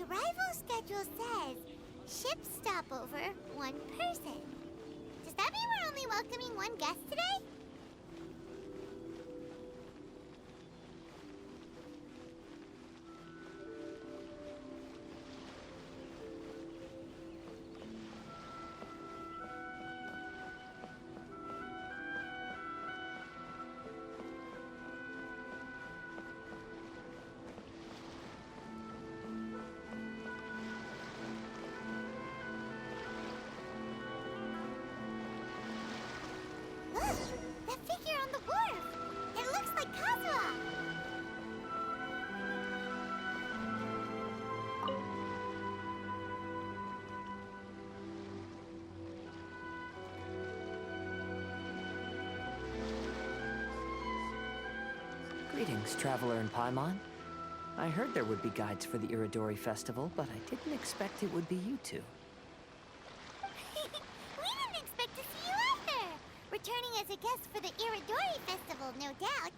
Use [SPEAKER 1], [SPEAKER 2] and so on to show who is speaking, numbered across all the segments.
[SPEAKER 1] arrival schedule says ship stopover, 1 person. Does that mean we're only welcoming 1 guest today? Look! That figure on the wharf! It looks like Kazuha!
[SPEAKER 2] Greetings, traveler in Paimon. I heard there would be guides for the Iridori Festival, but I didn't expect it would be you two.
[SPEAKER 1] We didn't expect to see you either! Returning as a guest for the Iridori Festival, no doubt.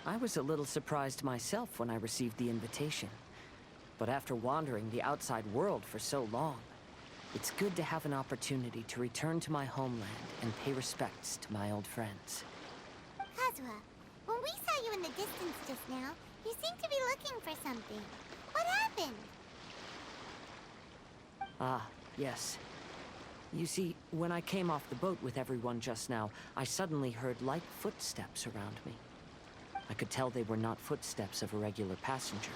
[SPEAKER 2] I was a little surprised myself when I received the invitation. But after wandering the outside world for so long, it's good to have an opportunity to return to my homeland and pay respects to my old friends.
[SPEAKER 1] Kazuha, when we saw you in the distance just now, you seemed to be looking for something. What happened?
[SPEAKER 2] Ah, yes. You see, when I came off the boat with everyone just now, I suddenly heard light footsteps around me. I could tell they were not footsteps of a regular passenger.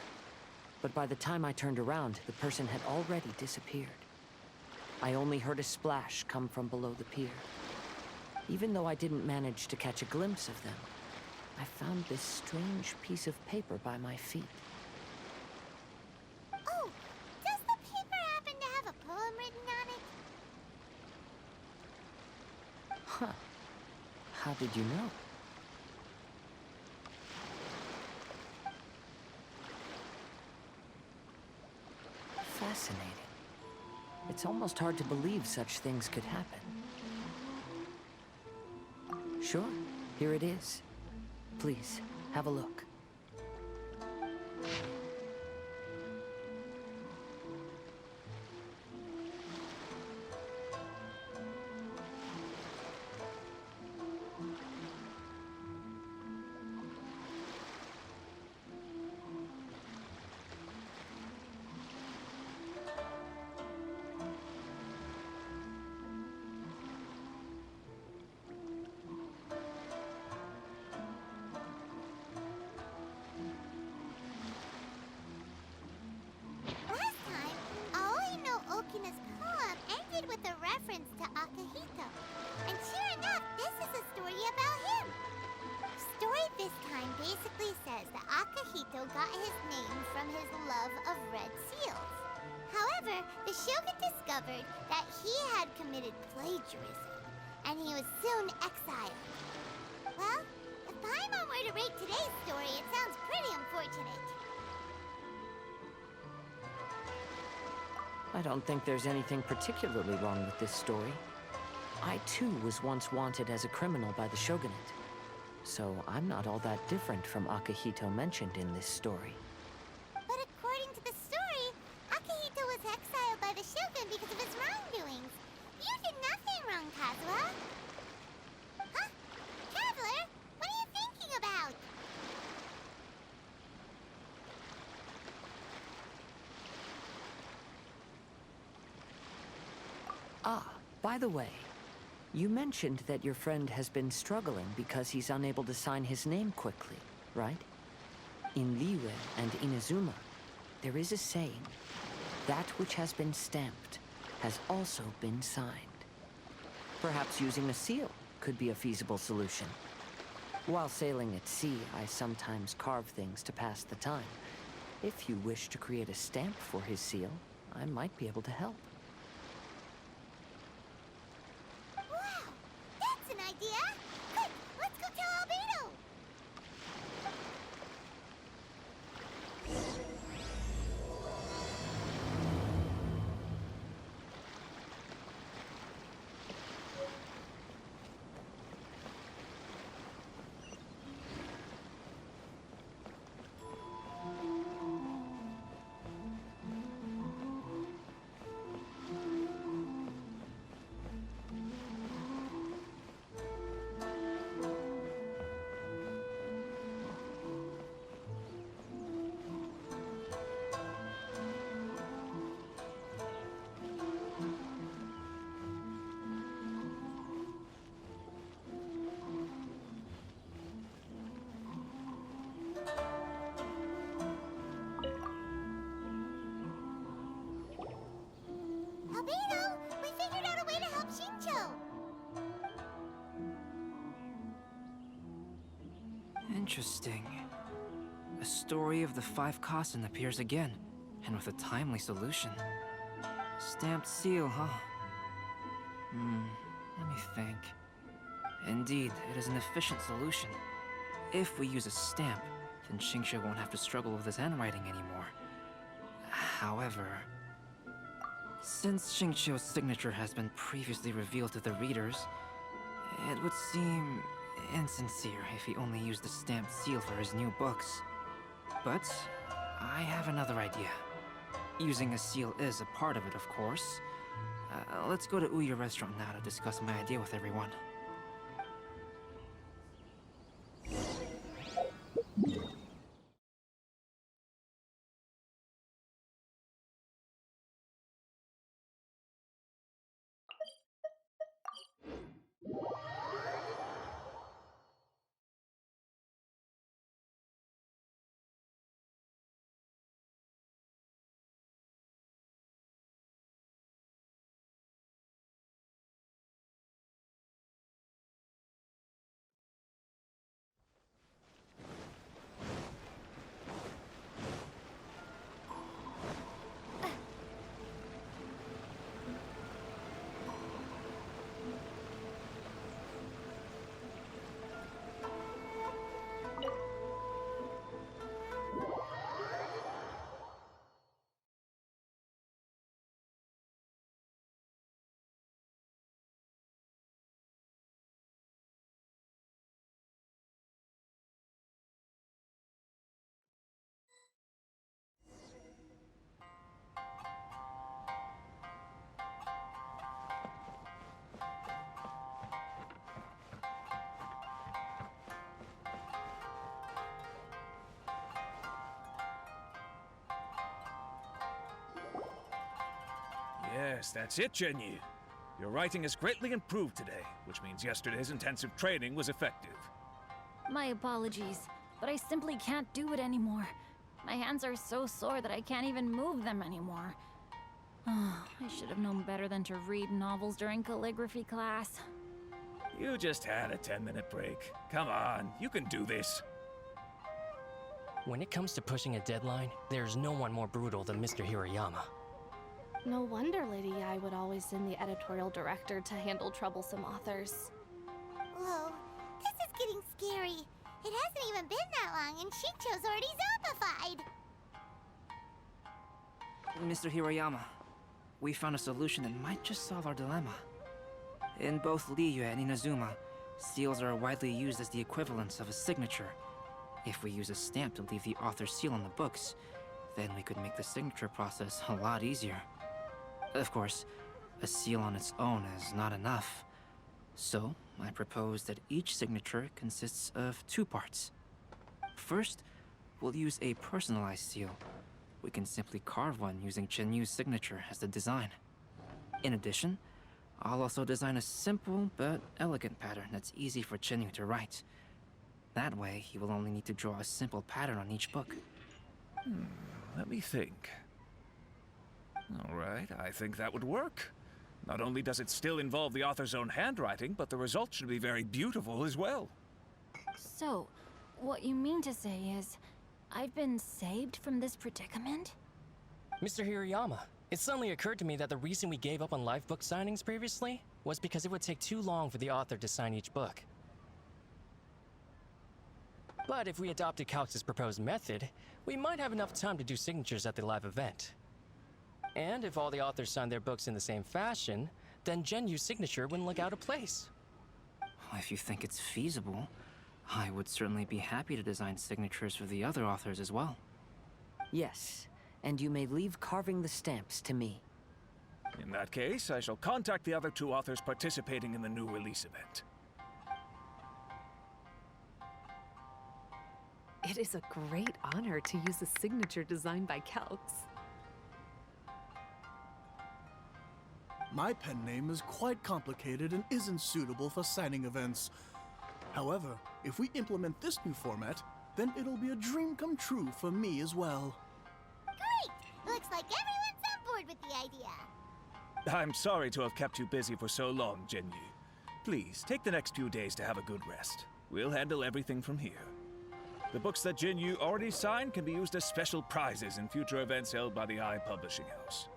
[SPEAKER 2] But by the time I turned around, the person had already disappeared. I only heard a splash come from below the pier. Even though I didn't manage to catch a glimpse of them, I found this strange piece of paper by my feet.
[SPEAKER 1] Oh, does the paper happen to have a poem written on it?
[SPEAKER 2] Huh. How did you know? Fascinating. It's almost hard to believe such things could happen. Sure, here it is. Please, have a look.
[SPEAKER 1] Last time, Aoi no Okina's poem ended with a reference to Akihito. And sure enough, this is a story about him. Story this time basically says that Akihito got his name from his love of red seals. However, the shogun discovered that he had committed plagiarism, and he was soon exiled. Well, if Paimon were to rate today's story, it sounds pretty unfortunate.
[SPEAKER 2] I don't think there's anything particularly wrong with this story. I too was once wanted as a criminal by the shogunate. So I'm not all that different from Akihito mentioned in this story.
[SPEAKER 1] But according to the story, Akihito was exiled by the shogun because of his wrongdoings. You did nothing wrong, Kazuha. Huh? Traveler, what are you thinking about?
[SPEAKER 2] Ah, by the way, you mentioned that your friend has been struggling because he's unable to sign his name quickly, right? In Liyue and Inazuma, there is a saying, that which has been stamped has also been signed. Perhaps using a seal could be a feasible solution. While sailing at sea, I sometimes carve things to pass the time. If you wish to create a stamp for his seal, I might be able to help.
[SPEAKER 1] Wow, that's an idea! Quick, let's go tell Albedo! Beto! We figured out a way to help Shincho!
[SPEAKER 3] Interesting. A story of the 5 Kasen appears again, and with a timely solution. Stamped seal, huh? Let me think. Indeed, it is an efficient solution. If we use a stamp, then Xingqiu won't have to struggle with his handwriting anymore. However, since Xingqiu's signature has been previously revealed to the readers, it would seem insincere if he only used the stamped seal for his new books. But I have another idea. Using a seal is a part of it, of course. Let's go to Ouya restaurant now to discuss my idea with everyone.
[SPEAKER 4] Yes, that's it, Genyu. Your writing has greatly improved today, which means yesterday's intensive training was effective.
[SPEAKER 5] My apologies, but I simply can't do it anymore. My hands are so sore that I can't even move them anymore. I should have known better than to read novels during calligraphy class.
[SPEAKER 4] You just had a 10-minute break. Come on, you can do this.
[SPEAKER 6] When it comes to pushing a deadline, there's no one more brutal than Mr. Hirayama.
[SPEAKER 7] No wonder Lady Ai would always send the editorial director to handle troublesome authors.
[SPEAKER 1] Whoa, this is getting scary. It hasn't even been that long and Shincho's already zombified.
[SPEAKER 3] Mr. Hirayama, we found a solution that might just solve our dilemma. In both Liyue and Inazuma, seals are widely used as the equivalents of a signature. If we use a stamp to leave the author's seal on the books, then we could make the signature process a lot easier. Of course, a seal on its own is not enough. So, I propose that each signature consists of 2 parts. First, we'll use a personalized seal. We can simply carve one using Chenyu's signature as the design. In addition, I'll also design a simple but elegant pattern that's easy for Chenyu to write. That way, he will only need to draw a simple pattern on each book.
[SPEAKER 4] Let me think. All right, I think that would work. Not only does it still involve the author's own handwriting, but the result should be very beautiful as well.
[SPEAKER 5] So, what you mean to say is, I've been saved from this predicament?
[SPEAKER 6] Mr. Hirayama, it suddenly occurred to me that the reason we gave up on live book signings previously was because it would take too long for the author to sign each book. But if we adopted Calx's proposed method, we might have enough time to do signatures at the live event. And if all the authors sign their books in the same fashion, then Genyu's signature wouldn't look out of place.
[SPEAKER 3] If you think it's feasible, I would certainly be happy to design signatures for the other authors as well.
[SPEAKER 2] Yes, and you may leave carving the stamps to me.
[SPEAKER 4] In that case, I shall contact the other 2 authors participating in the new release event.
[SPEAKER 8] It is a great honor to use a signature designed by Calx.
[SPEAKER 9] My pen name is quite complicated and isn't suitable for signing events. However, if we implement this new format, then it'll be a dream come true for me as well.
[SPEAKER 1] Great! Looks like everyone's on board with the idea.
[SPEAKER 4] I'm sorry to have kept you busy for so long, Genyu. Please, take the next few days to have a good rest. We'll handle everything from here. The books that Genyu already signed can be used as special prizes in future events held by the Eye Publishing House.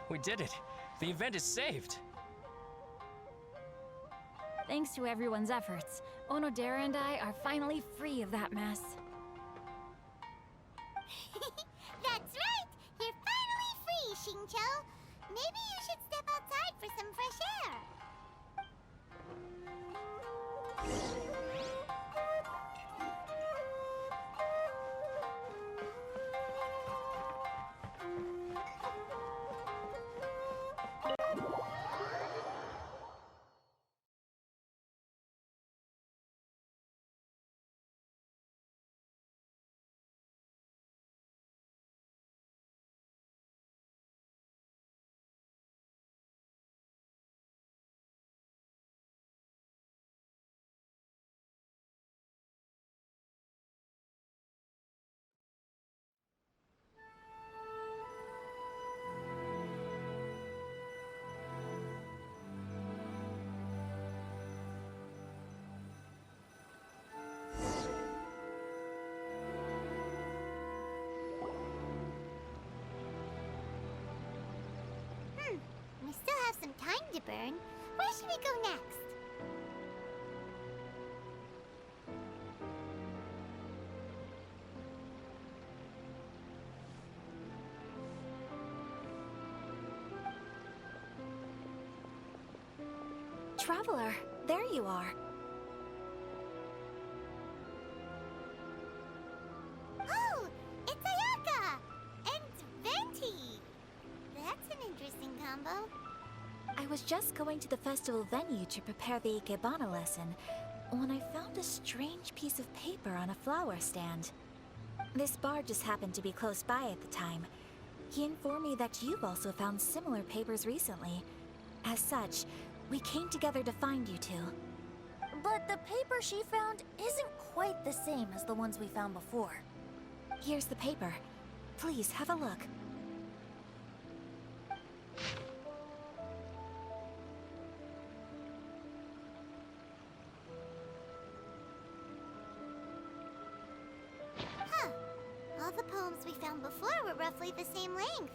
[SPEAKER 6] We did it. The event is saved.
[SPEAKER 5] Thanks to everyone's efforts, Onodera and I are finally free of that mess.
[SPEAKER 1] That's right! You're finally free, Xingqiu! Maybe you should step outside for some fresh air. We still have some time to burn. Where should we go next?
[SPEAKER 10] Traveler, there you are.
[SPEAKER 1] Oh, it's Ayaka! And Venti! That's an interesting combo.
[SPEAKER 10] I was just going to the festival venue to prepare the Ikebana lesson when I found a strange piece of paper on a flower stand. This bard just happened to be close by at the time. He informed me that you've also found similar papers recently. As such, we came together to find you two.
[SPEAKER 11] But the paper she found isn't quite the same as the ones we found before.
[SPEAKER 10] Here's the paper. Please have a look.
[SPEAKER 1] Huh. All the poems we found before were roughly the same length.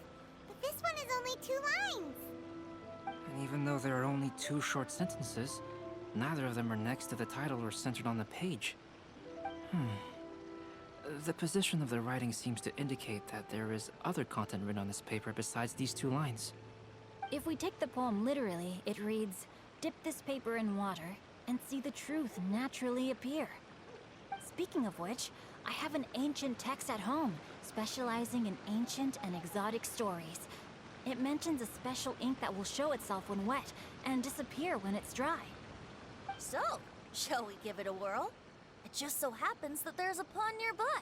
[SPEAKER 1] But this one is only 2 lines.
[SPEAKER 3] And even though there are only 2 short sentences, neither of them are next to the title or centered on the page. The position of the writing seems to indicate that there is other content written on this paper besides these 2 lines.
[SPEAKER 5] If we take the poem literally, it reads, "Dip this paper in water and see the truth naturally appear." Speaking of which, I have an ancient text at home, specializing in ancient and exotic stories. It mentions a special ink that will show itself when wet and disappear when it's dry.
[SPEAKER 11] So, shall we give it a whirl? It just so happens that there's a pond nearby.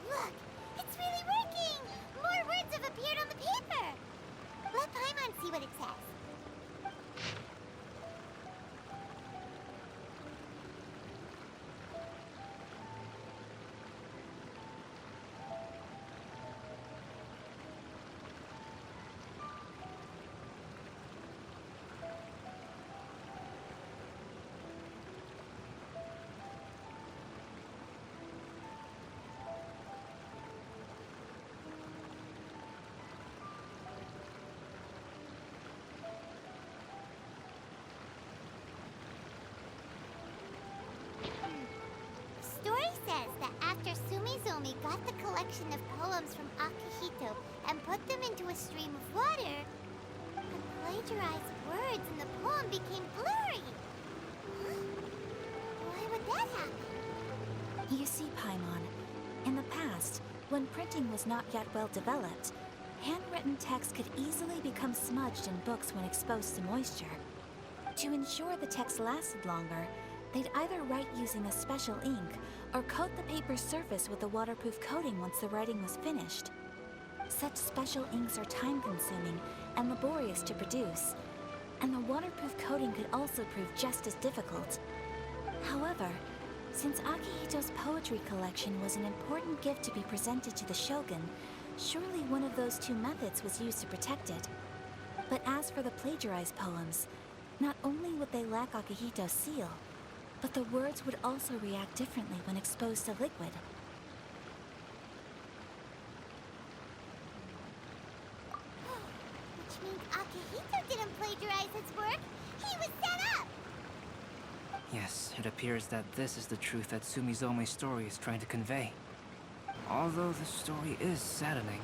[SPEAKER 1] Look! It's really working! More words have appeared on the paper! Let Paimon see what it says. Story says that after Sumizomi got the collection of poems from Akihito and put them into a stream of water, the plagiarized words in the poem became blurry. Huh? Why would that happen?
[SPEAKER 10] You see, Paimon, in the past, when printing was not yet well developed, handwritten text could easily become smudged in books when exposed to moisture. To ensure the text lasted longer, they'd either write using a special ink or coat the paper's surface with a waterproof coating once the writing was finished. Such special inks are time-consuming and laborious to produce, and the waterproof coating could also prove just as difficult. However, since Akihito's poetry collection was an important gift to be presented to the Shogun, surely one of those two methods was used to protect it. But as for the plagiarized poems, not only would they lack Akihito's seal, but the words would also react differently when exposed to liquid.
[SPEAKER 1] Which means Akihito didn't plagiarize his work. He was set up!
[SPEAKER 3] Yes, it appears that this is the truth that Sumizome's story is trying to convey. Although the story is saddening,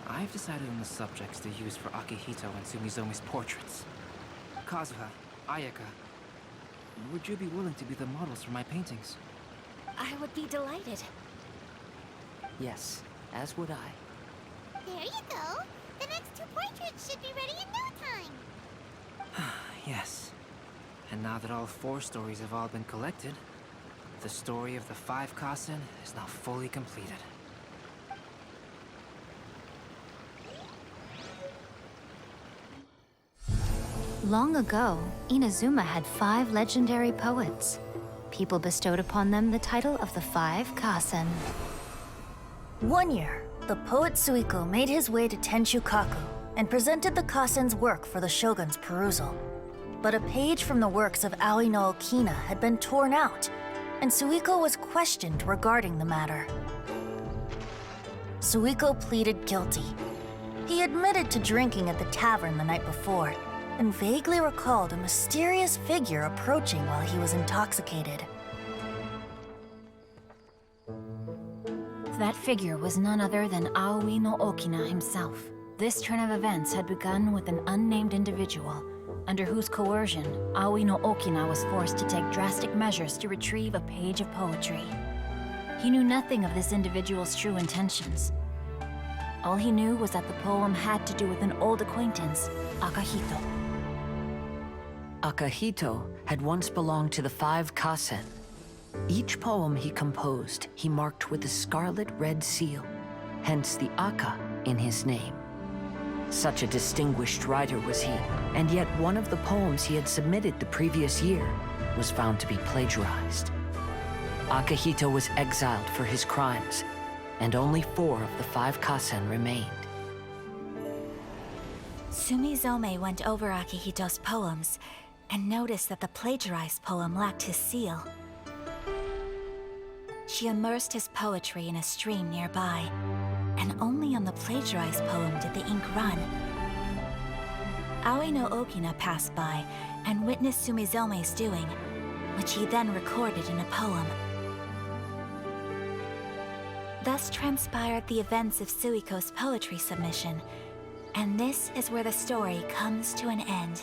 [SPEAKER 3] I've decided on the subjects to use for Akihito and Sumizome's portraits. Kazuha, Ayaka, would you be willing to be the models for my paintings?
[SPEAKER 10] I would be delighted.
[SPEAKER 2] Yes, as would I.
[SPEAKER 1] There you go. The next two portraits should be ready in no time.
[SPEAKER 3] Yes. And now that all 4 stories have all been collected, the story of the 5 Kasen is now fully completed.
[SPEAKER 12] Long ago, Inazuma had 5 legendary poets. People bestowed upon them the title of the 5 Kasen.
[SPEAKER 11] One year, the poet Suiko made his way to Tenshukaku and presented the Kasen's work for the shogun's perusal. But a page from the works of Aoi no Okina had been torn out, and Suiko was questioned regarding the matter. Suiko pleaded guilty. He admitted to drinking at the tavern the night before, and vaguely recalled a mysterious figure approaching while he was intoxicated.
[SPEAKER 5] That figure was none other than Aoi no Okina himself. This turn of events had begun with an unnamed individual, under whose coercion, Aoi no Okina was forced to take drastic measures to retrieve a page of poetry. He knew nothing of this individual's true intentions. All he knew was that the poem had to do with an old acquaintance, Akihito.
[SPEAKER 2] Akihito had once belonged to the 5 Kasen. Each poem he composed, he marked with a scarlet red seal, hence the Aka in his name. Such a distinguished writer was he, and yet one of the poems he had submitted the previous year was found to be plagiarized. Akihito was exiled for his crimes, and only 4 of the 5 Kasen remained.
[SPEAKER 10] Sumizome went over Akihito's poems and noticed that the plagiarized poem lacked his seal. She immersed his poetry in a stream nearby, and only on the plagiarized poem did the ink run. Aoi no Okina passed by and witnessed Sumizome's doing, which he then recorded in a poem. Thus transpired the events of Suiko's poetry submission, and this is where the story comes to an end.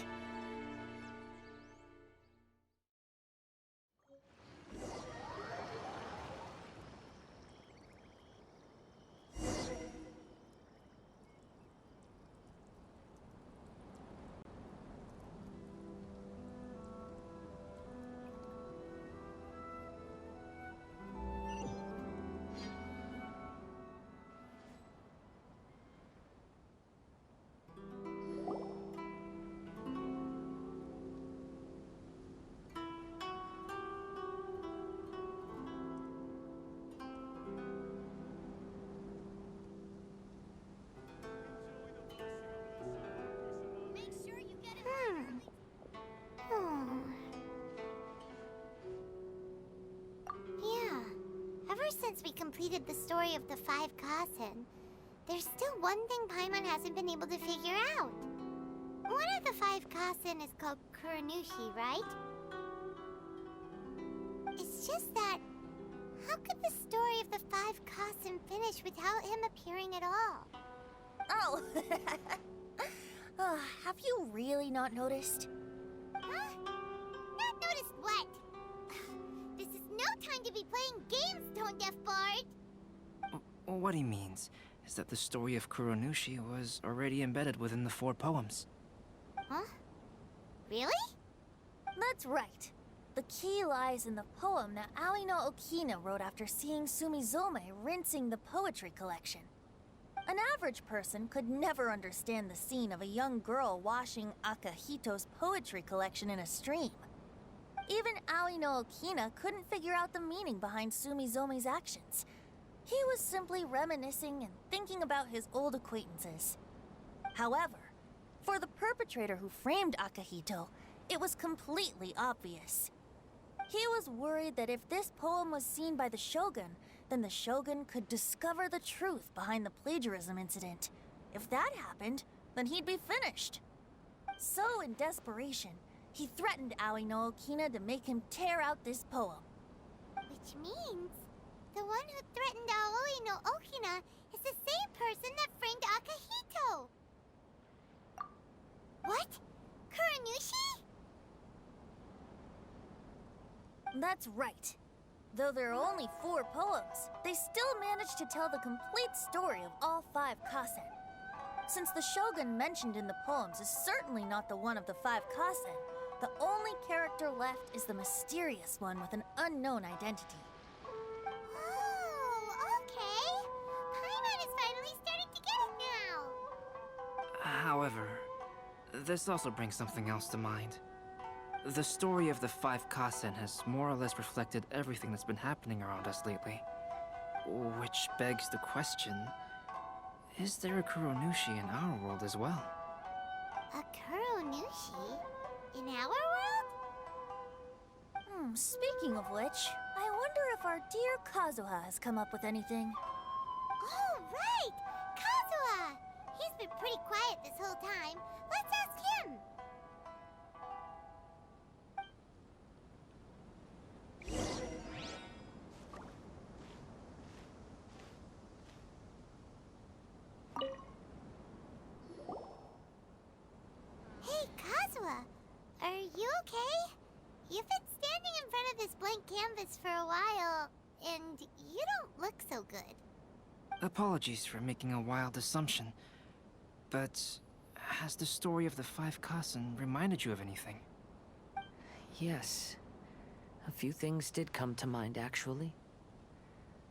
[SPEAKER 1] Yeah. Ever since we completed the story of the 5 Kasen, there's still one thing Paimon hasn't been able to figure out. One of the 5 Kasen is called Kuranushi, right? It's just that, how could the story of the 5 Kasen finish without him appearing at all?
[SPEAKER 11] Oh! Have you really not noticed?
[SPEAKER 1] Huh? Not noticed what? This is no time to be playing games, Tone Deaf Bard!
[SPEAKER 3] What he means is that the story of Kuronushi was already embedded within the 4 poems.
[SPEAKER 1] Huh? Really?
[SPEAKER 11] That's right. The key lies in the poem that Aoi no Okina wrote after seeing Sumizome rinsing the poetry collection. An average person could never understand the scene of a young girl washing Akahito's poetry collection in a stream. Even Aoi no Okina couldn't figure out the meaning behind Sumizome's actions. He was simply reminiscing and thinking about his old acquaintances. However, for the perpetrator who framed Akahito, it was completely obvious. He was worried that if this poem was seen by the Shogun, then the Shogun could discover the truth behind the plagiarism incident. If that happened, then he'd be finished. So, in desperation, he threatened Aoi no Okina to make him tear out this poem.
[SPEAKER 1] Which means the one who threatened Aoi no Okina is the same person that framed Akahito! What? Kuronushi?
[SPEAKER 11] That's right. Though there are only 4 poems, they still managed to tell the complete story of all 5 Kasen. Since the Shogun mentioned in the poems is certainly not the one of the 5 Kasen, the only character left is the mysterious one with an unknown identity.
[SPEAKER 1] Oh, okay. Paimon is finally starting to get it now.
[SPEAKER 3] However, this also brings something else to mind. The story of the 5 Kasen has more or less reflected everything that's been happening around us lately. Which begs the question, is there a Kuronushi in our world as well?
[SPEAKER 1] A Kuronushi? In our world?
[SPEAKER 11] Speaking of which, I wonder if our dear Kazuha has come up with anything.
[SPEAKER 1] Oh, right! Kazuha! He's been pretty quiet this whole time. Let's ask him! Hey, Kazuha! Are you okay? You've been standing in front of this blank canvas for a while, and you don't look so good.
[SPEAKER 3] Apologies for making a wild assumption, but has the story of the 5 Kasen reminded you of anything?
[SPEAKER 2] Yes. A few things did come to mind, actually.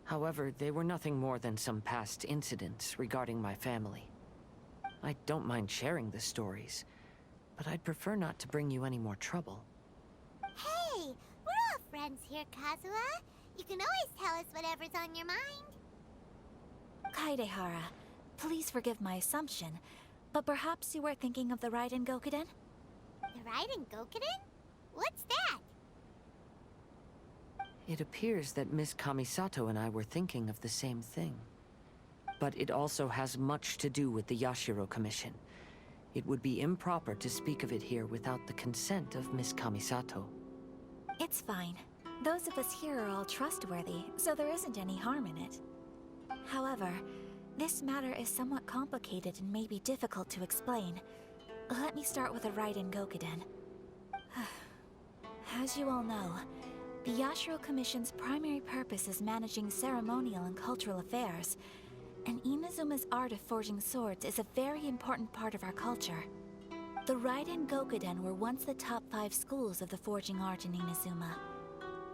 [SPEAKER 2] However, they were nothing more than some past incidents regarding my family. I don't mind sharing the stories, but I'd prefer not to bring you any more trouble.
[SPEAKER 1] Hey, we're all friends here, Kazuha. You can always tell us whatever's on your mind.
[SPEAKER 10] Kaidehara, please forgive my assumption, but perhaps you were thinking of the Raiden Gokuden?
[SPEAKER 1] The Raiden Gokuden? What's that?
[SPEAKER 2] It appears that Miss Kamisato and I were thinking of the same thing. But it also has much to do with the Yashiro Commission. It would be improper to speak of it here without the consent of Miss Kamisato.
[SPEAKER 10] It's fine. Those of us here are all trustworthy, so there isn't any harm in it. However, this matter is somewhat complicated and may be difficult to explain. Let me start with the Raiden Gokuden. As you all know, the Yashiro Commission's primary purpose is managing ceremonial and cultural affairs, and Inazuma's art of forging swords is a very important part of our culture. The Raiden Gokuden were once the top 5 schools of the forging art in Inazuma.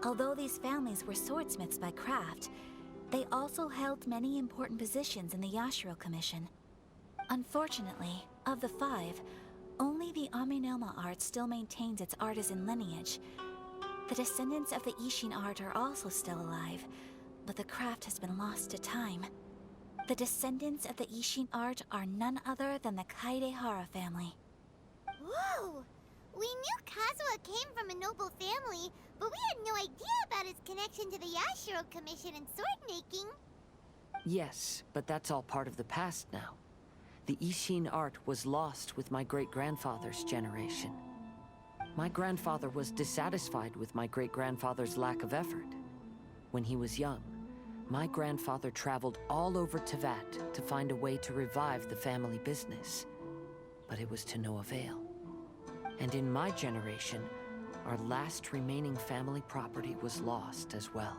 [SPEAKER 10] Although these families were swordsmiths by craft, they also held many important positions in the Yashiro Commission. Unfortunately, of the 5, only the Amenoma art still maintains its artisan lineage. The descendants of the Ishin art are also still alive, but the craft has been lost to time. The descendants of the Ishin art are none other than the Kaidehara family.
[SPEAKER 1] Whoa! We knew Kazuha came from a noble family, but we had no idea about his connection to the Yashiro Commission and sword making.
[SPEAKER 2] Yes, but that's all part of the past now. The Ishin art was lost with my great-grandfather's generation. My grandfather was dissatisfied with my great-grandfather's lack of effort. When he was young, my grandfather traveled all over Tevat to find a way to revive the family business. But it was to no avail. And in my generation, our last remaining family property was lost as well.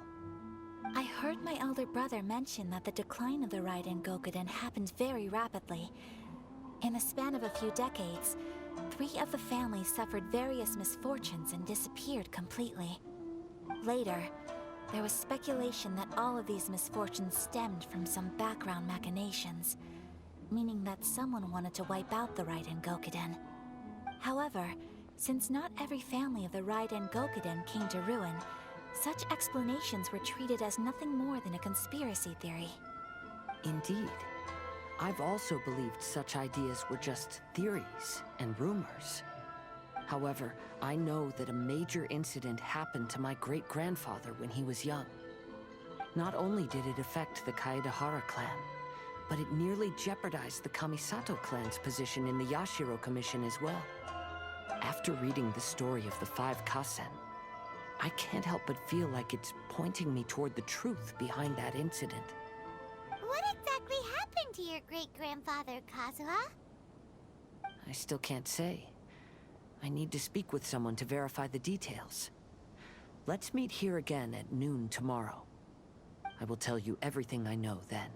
[SPEAKER 10] I heard my elder brother mention that the decline of the Raiden Gokuden happened very rapidly. In the span of a few decades, 3 of the families suffered various misfortunes and disappeared completely. Later, there was speculation that all of these misfortunes stemmed from some background machinations, meaning that someone wanted to wipe out the Raiden Gokuden. However, since not every family of the Raiden Gokuden came to ruin, such explanations were treated as nothing more than a conspiracy theory.
[SPEAKER 2] Indeed. I've also believed such ideas were just theories and rumors. However, I know that a major incident happened to my great-grandfather when he was young. Not only did it affect the Kaedahara clan, but it nearly jeopardized the Kamisato clan's position in the Yashiro Commission as well. After reading the story of the 5 Kasen, I can't help but feel like it's pointing me toward the truth behind that incident.
[SPEAKER 1] What exactly happened to your great-grandfather, Kazuha?
[SPEAKER 2] I still can't say. I need to speak with someone to verify the details. Let's meet here again at noon tomorrow. I will tell you everything I know then.